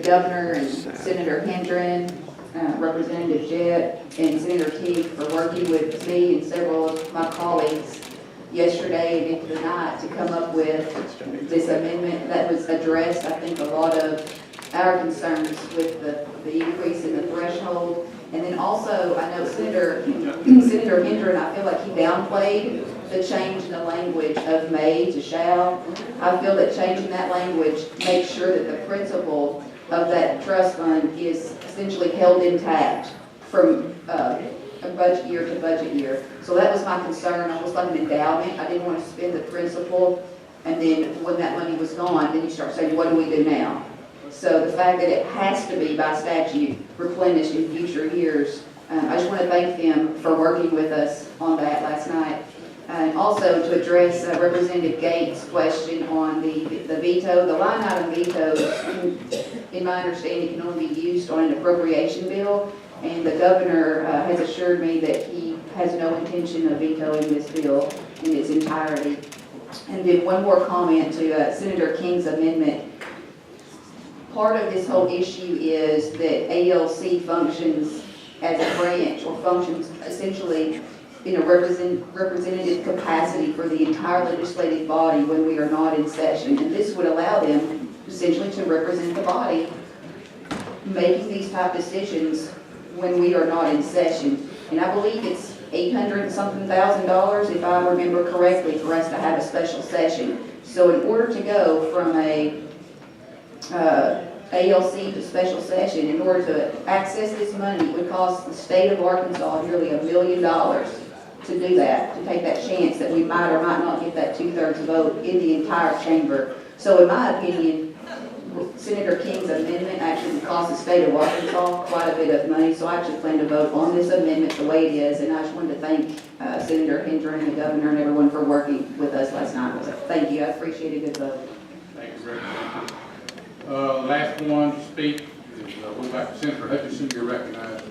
governor and Senator Hendren, Representative Jett, and Senator King for working with me and several of my colleagues yesterday and into the night to come up with this amendment that was addressed, I think, a lot of our concerns with the increase in the threshold. And then also, I know Senator Hendren, I feel like he downplayed the change in the language of may to shall. I feel that changing that language makes sure that the principle of that trust fund is essentially held intact from a budget year to budget year. So that was my concern, almost like an endowment. I didn't want to spend the principal, and then when that money was gone, then you start saying, what do we do now? So the fact that it has to be by statute replenished in future years, I just want to thank them for working with us on that last night. And also to address Representative Gates' question on the veto. The line item veto, in my understanding, can only be used on an appropriation bill, and the governor has assured me that he has no intention of vetoing this bill in its entirety. And then one more comment to Senator King's amendment. Part of this whole issue is that ALC functions as a branch, or functions essentially in a representative capacity for the entire legislative body when we are not in session. And this would allow them essentially to represent the body making these type decisions when we are not in session. And I believe it's $800-something thousand, if I remember correctly, for us to have a special session. So in order to go from a ALC to special session, in order to access this money, it would cost the state of Arkansas nearly $1 million to do that, to take that chance that we might or might not get that 2/3 vote in the entire chamber. So in my opinion, Senator King's amendment actually would cost the state of Arkansas quite a bit of money. So I actually plan to vote on this amendment the way it is, and I just wanted to thank Senator Hendren and the governor and everyone for working with us last night. So thank you. I appreciate a good vote. Thank you, Representative. Last one to speak is we'll go back to Senator Hutchinson. You're recognized.